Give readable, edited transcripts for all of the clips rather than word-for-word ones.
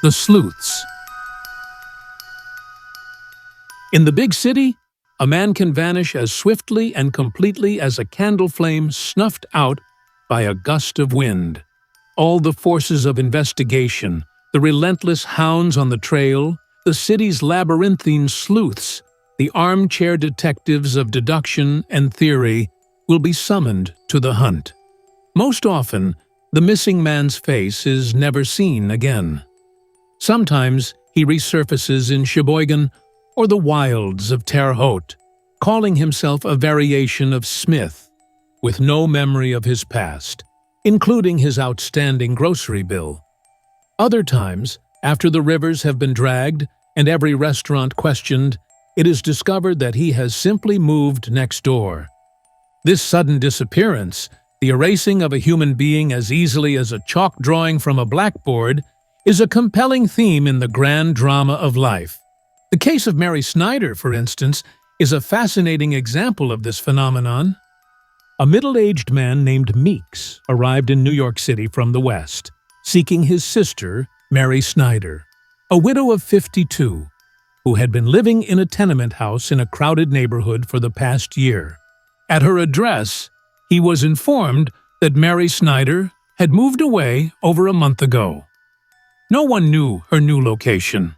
The Sleuths. In the big city, a man can vanish as swiftly and completely as a candle flame snuffed out by a gust of wind. All the forces of investigation, the relentless hounds on the trail, the city's labyrinthine sleuths, the armchair detectives of deduction and theory will be summoned to the hunt. Most often, the missing man's face is never seen again. Sometimes he resurfaces in Sheboygan or the wilds of Terre Haute, calling himself a variation of Smith, with no memory of his past, including his outstanding grocery bill. Other times, after the rivers have been dragged and every restaurant questioned, it is discovered that he has simply moved next door. This sudden disappearance, the erasing of a human being as easily as a chalk drawing from a blackboard, is a compelling theme in the grand drama of life. The case of Mary Snyder, for instance, is a fascinating example of this phenomenon. A middle-aged man named Meeks arrived in New York City from the West, seeking his sister, Mary Snyder, a widow of 52, who had been living in a tenement house in a crowded neighborhood for the past year. At her address, he was informed that Mary Snyder had moved away over a month ago. No one knew her new location.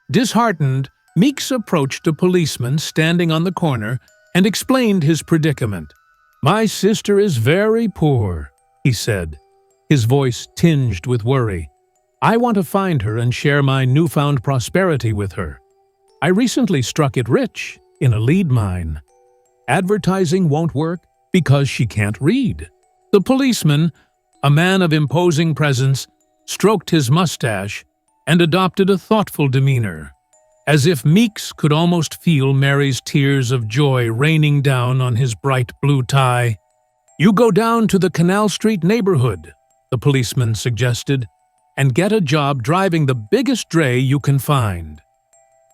Disheartened, Meeks approached a policeman standing on the corner and explained his predicament. "My sister is very poor," he said, his voice tinged with worry. "I want to find her and share my newfound prosperity with her. I recently struck it rich in a lead mine. Advertising won't work because she can't read." The policeman, a man of imposing presence, stroked his mustache and adopted a thoughtful demeanor, as if Meeks could almost feel Mary's tears of joy raining down on his bright blue tie. "You go down to the Canal Street neighborhood," the policeman suggested, "and get a job driving the biggest dray you can find.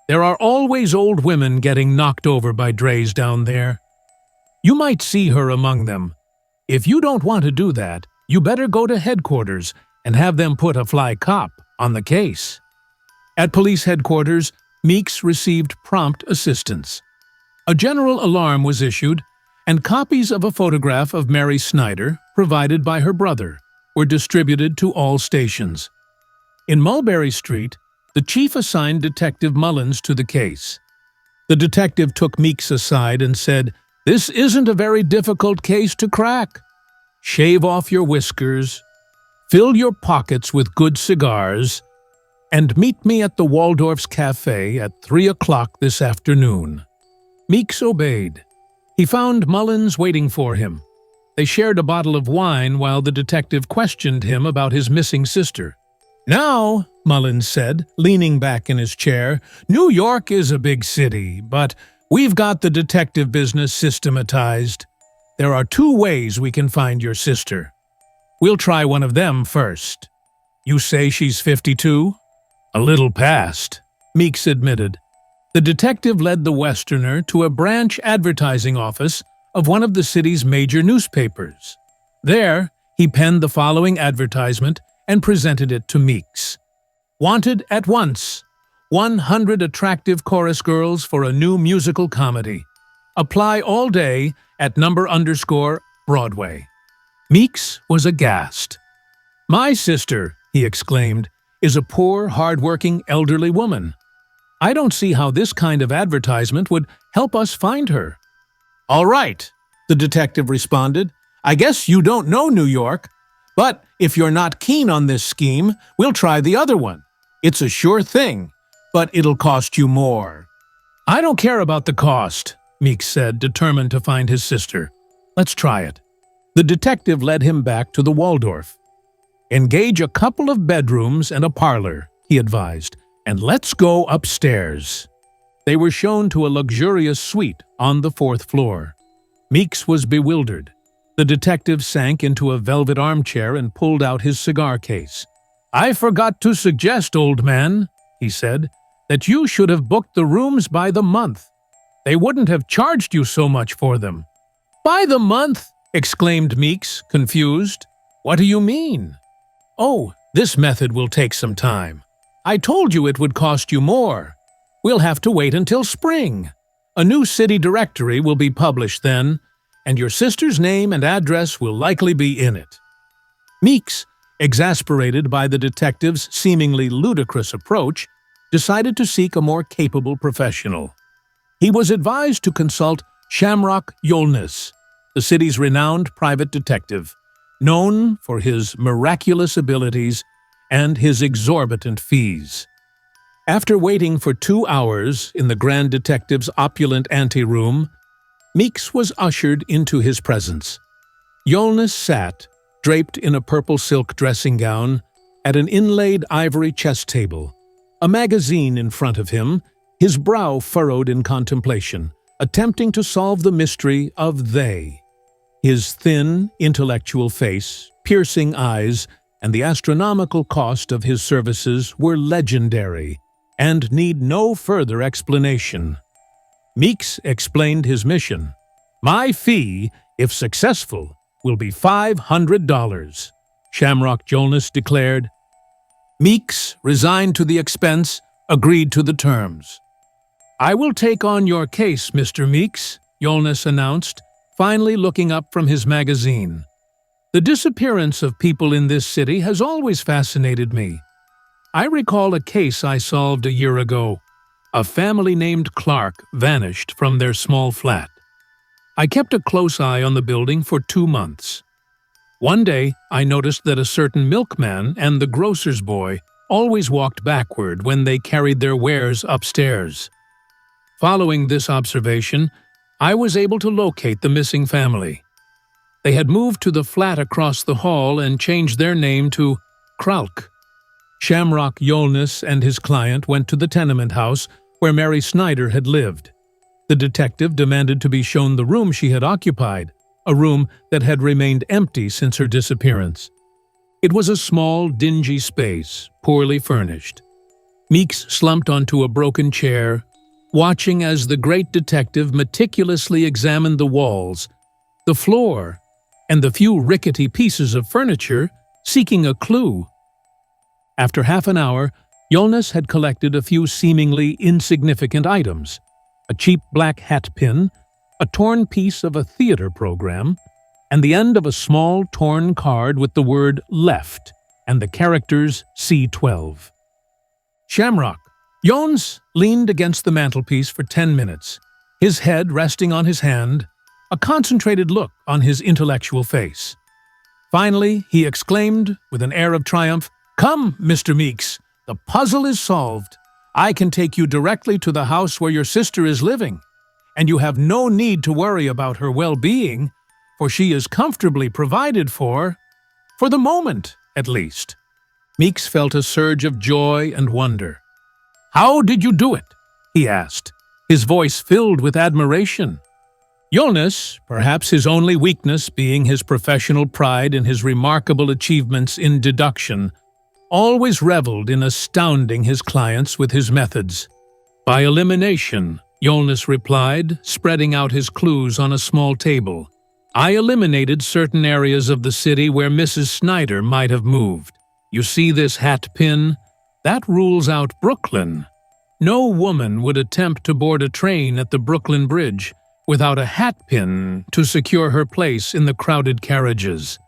There are always old women getting knocked over by drays down there. You might see her among them. If you don't want to do that, you better go to headquarters and have them put a fly cop on the case." At police headquarters, Meeks received prompt assistance. A general alarm was issued, and copies of a photograph of Mary Snyder, provided by her brother, were distributed to all stations. In Mulberry Street, the chief assigned Detective Mullins to the case. The detective took Meeks aside and said, "This isn't a very difficult case to crack. Shave off your whiskers, fill your pockets with good cigars, and meet me at the Waldorf's Cafe at 3 o'clock this afternoon." Meeks obeyed. He found Mullins waiting for him. They shared a bottle of wine while the detective questioned him about his missing sister. "Now," Mullins said, leaning back in his chair, "New York is a big city, but we've got the detective business systematized. There are 2 ways we can find your sister. We'll try one of them first. You say she's 52? "A little past," Meeks admitted. The detective led the Westerner to a branch advertising office of one of the city's major newspapers. There, he penned the following advertisement and presented it to Meeks. "Wanted at once. 100 attractive chorus girls for a new musical comedy. Apply all day at _Broadway." Meeks was aghast. "My sister," he exclaimed, "is a poor, hard-working, elderly woman. I don't see how this kind of advertisement would help us find her." "All right," the detective responded. "I guess you don't know New York. But if you're not keen on this scheme, we'll try the other one. It's a sure thing, but it'll cost you more." "I don't care about the cost," Meeks said, determined to find his sister. "Let's try it." The detective led him back to the Waldorf. "Engage a couple of bedrooms and a parlor," he advised, "and let's go upstairs." They were shown to a luxurious suite on the 4th floor. Meeks was bewildered. The detective sank into a velvet armchair and pulled out his cigar case. "I forgot to suggest, old man," he said, "that you should have booked the rooms by the month. They wouldn't have charged you so much for them." "By the month?" exclaimed Meeks, confused. "What do you mean?" "Oh, this method will take some time. I told you it would cost you more. We'll have to wait until spring. A new city directory will be published then, and your sister's name and address will likely be in it." Meeks, exasperated by the detective's seemingly ludicrous approach, decided to seek a more capable professional. He was advised to consult Shamrock Yolness, the city's renowned private detective, known for his miraculous abilities and his exorbitant fees. After waiting for 2 hours in the Grand Detective's opulent anteroom, Meeks was ushered into his presence. Yolness sat, draped in a purple silk dressing gown, at an inlaid ivory chess table, a magazine in front of him, his brow furrowed in contemplation, attempting to solve the mystery of they. His thin, intellectual face, piercing eyes, and the astronomical cost of his services were legendary and need no further explanation. Meeks explained his mission. "My fee, if successful, will be $500, Shamrock Yolness declared. Meeks, resigned to the expense, agreed to the terms. "I will take on your case, Mr. Meeks," Yolness announced, finally looking up from his magazine. "The disappearance of people in this city has always fascinated me. I recall a case I solved a year ago. A family named Clark vanished from their small flat. I kept a close eye on the building for 2 months. One day, I noticed that a certain milkman and the grocer's boy always walked backward when they carried their wares upstairs. Following this observation, I was able to locate the missing family. They had moved to the flat across the hall and changed their name to Kralk. Shamrock Yolness and his client went to the tenement house where Mary Snyder had lived. The detective demanded to be shown the room she had occupied, a room that had remained empty since her disappearance. It was a small, dingy space, poorly furnished. Meeks slumped onto a broken chair, watching as the great detective meticulously examined the walls, the floor, and the few rickety pieces of furniture, seeking a clue. After half an hour, Yolness had collected a few seemingly insignificant items: a cheap black hat pin, a torn piece of a theater program, and the end of a small torn card with the word "left" and the characters C12. Shamrock Yolness leaned against the mantelpiece for 10 minutes, his head resting on his hand, a concentrated look on his intellectual face. Finally, he exclaimed with an air of triumph, "Come, Mr. Meeks, the puzzle is solved. I can take you directly to the house where your sister is living, and you have no need to worry about her well-being, for she is comfortably provided for the moment, at least." Meeks felt a surge of joy and wonder. "How did you do it?" he asked, his voice filled with admiration. Yolness, perhaps his only weakness being his professional pride in his remarkable achievements in deduction, always reveled in astounding his clients with his methods. "By elimination," Yolness replied, spreading out his clues on a small table. "I eliminated certain areas of the city where Mrs. Snyder might have moved. You see this hat pin? That rules out Brooklyn. No woman would attempt to board a train at the Brooklyn Bridge without a hat pin to secure her place in the crowded carriages.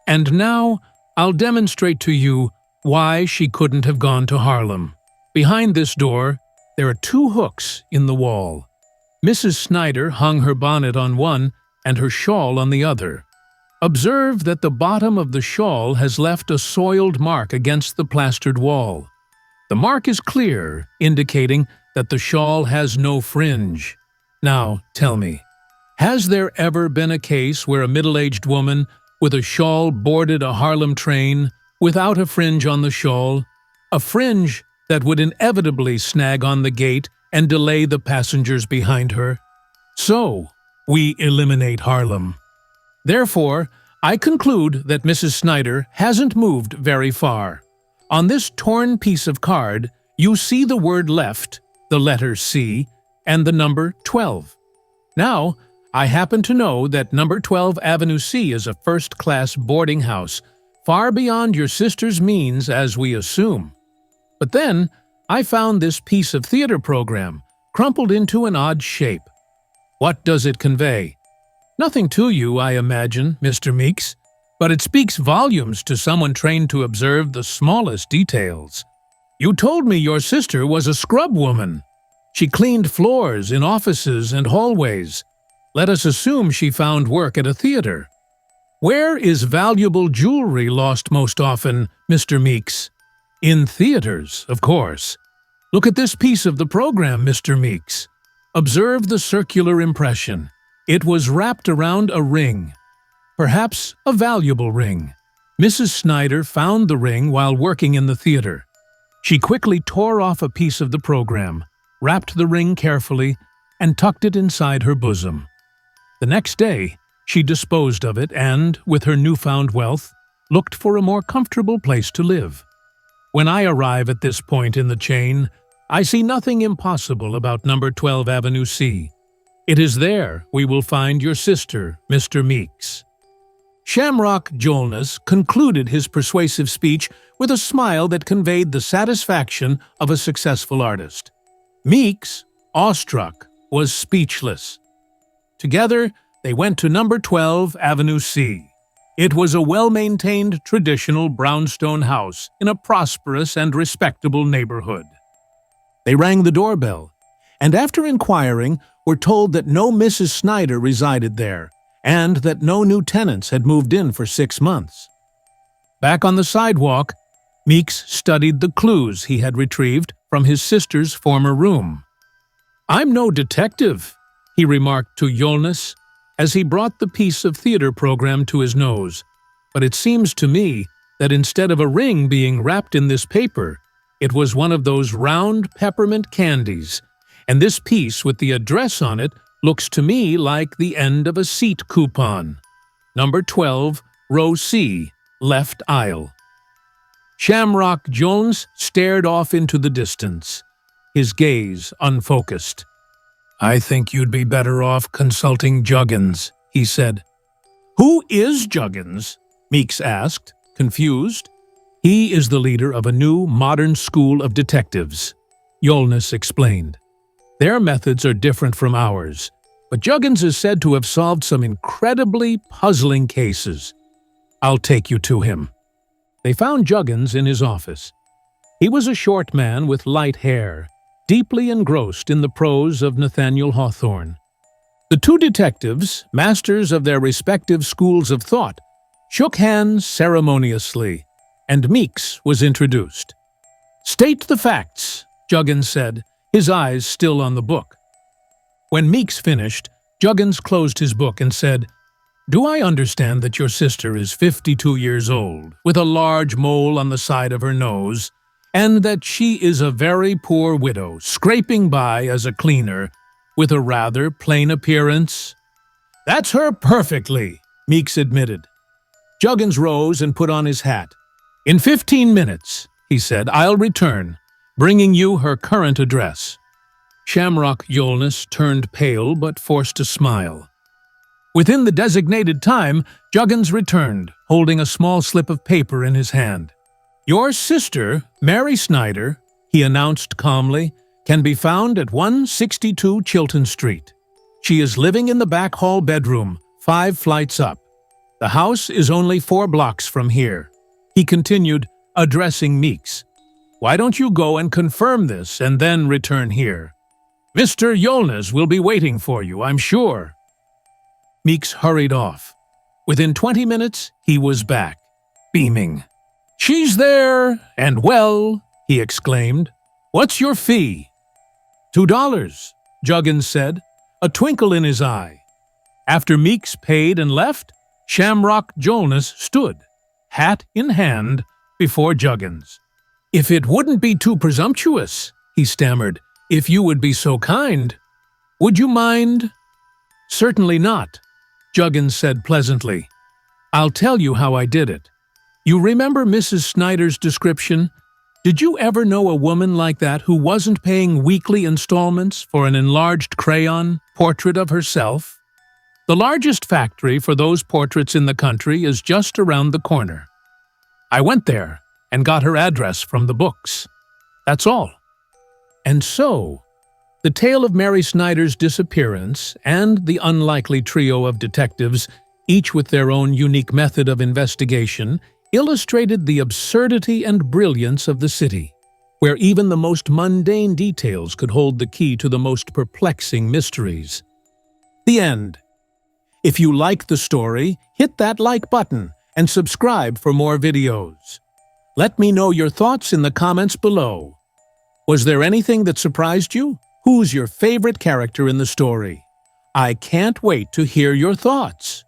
And now I'll demonstrate to you why she couldn't have gone to Harlem. Behind this door, there are 2 hooks in the wall. Mrs. Snyder hung her bonnet on one and her shawl on the other. Observe that the bottom of the shawl has left a soiled mark against the plastered wall. The mark is clear, indicating that the shawl has no fringe. Now, tell me, has there ever been a case where a middle-aged woman with a shawl boarded a Harlem train without a fringe on the shawl, a fringe that would inevitably snag on the gate and delay the passengers behind her? So, we eliminate Harlem. Therefore, I conclude that Mrs. Snyder hasn't moved very far. On this torn piece of card, you see the word left, the letter C, and the number 12. Now, I happen to know that number 12 Avenue C is a first-class boarding house, far beyond your sister's means, as we assume. But then I found this piece of theater program, crumpled into an odd shape. What does it convey? Nothing to you, I imagine, Mr. Meeks, but it speaks volumes to someone trained to observe the smallest details. You told me your sister was a scrub woman. She cleaned floors in offices and hallways. Let us assume she found work at a theater. Where is valuable jewelry lost most often, Mr. Meeks? In theaters, of course. Look at this piece of the program, Mr. Meeks. Observe the circular impression. It was wrapped around a ring. Perhaps a valuable ring. Mrs. Snyder found the ring while working in the theater. She quickly tore off a piece of the program, wrapped the ring carefully, and tucked it inside her bosom. The next day, she disposed of it and, with her newfound wealth, looked for a more comfortable place to live. When I arrive at this point in the chain, I see nothing impossible about number 12 Avenue C. It is there we will find your sister, Mr. Meeks. Shamrock Jolnes concluded his persuasive speech with a smile that conveyed the satisfaction of a successful artist. Meeks, awestruck, was speechless. Together, they went to number 12 Avenue C. It was a well-maintained traditional brownstone house in a prosperous and respectable neighborhood. They rang the doorbell, and after inquiring, were told that no Mrs. Snyder resided there, and that no new tenants had moved in for 6 months. Back on the sidewalk, Meeks studied the clues he had retrieved from his sister's former room. "I'm no detective," he remarked to Jolnes as he brought the piece of theater program to his nose, "but it seems to me that instead of a ring being wrapped in this paper, it was one of those round peppermint candies, and this piece with the address on it looks to me like the end of a seat coupon. Number 12, row C, left aisle." Shamrock Jolnes stared off into the distance, his gaze unfocused. "I think you'd be better off consulting Juggins," he said. "Who is Juggins?" Meeks asked, confused. "He is the leader of a new, modern school of detectives," Jolnes explained. "Their methods are different from ours, but Juggins is said to have solved some incredibly puzzling cases. I'll take you to him." They found Juggins in his office. He was a short man with light hair, deeply engrossed in the prose of Nathaniel Hawthorne. The two detectives, masters of their respective schools of thought, shook hands ceremoniously, and Meeks was introduced. "State the facts," Juggins said, his eyes still on the book. When Meeks finished, Juggins closed his book and said, "Do I understand that your sister is 52 years old, with a large mole on the side of her nose, and that she is a very poor widow, scraping by as a cleaner, with a rather plain appearance?" "That's her perfectly," Meeks admitted. Juggins rose and put on his hat. "In 15 minutes, he said, I'll return, bringing you her current address." Shamrock Jolnes turned pale but forced a smile. Within the designated time, Juggins returned, holding a small slip of paper in his hand. "Your sister, Mary Snyder," he announced calmly, "can be found at 162 Chilton Street. She is living in the back hall bedroom, 5 flights up. The house is only 4 blocks from here," he continued, addressing Meeks. "Why don't you go and confirm this and then return here? Mr. Jolnes will be waiting for you, I'm sure." Meeks hurried off. Within 20 minutes, he was back, beaming. "She's there, and well," he exclaimed. "What's your fee?" $2, Juggins said, a twinkle in his eye. After Meeks paid and left, Shamrock Jolnes stood, hat in hand, before Juggins. "If it wouldn't be too presumptuous," he stammered, "if you would be so kind. Would you mind?" "Certainly not," Juggins said pleasantly. "I'll tell you how I did it. You remember Mrs. Snyder's description? Did you ever know a woman like that who wasn't paying weekly installments for an enlarged crayon portrait of herself? The largest factory for those portraits in the country is just around the corner. I went there and got her address from the books. That's all. And so, the tale of Mary Snyder's disappearance and the unlikely trio of detectives, each with their own unique method of investigation, illustrated the absurdity and brilliance of the city, where even the most mundane details could hold the key to the most perplexing mysteries. The end. If you liked the story, hit that like button and subscribe for more videos. Let me know your thoughts in the comments below. Was there anything that surprised you? Who's your favorite character in the story? I can't wait to hear your thoughts.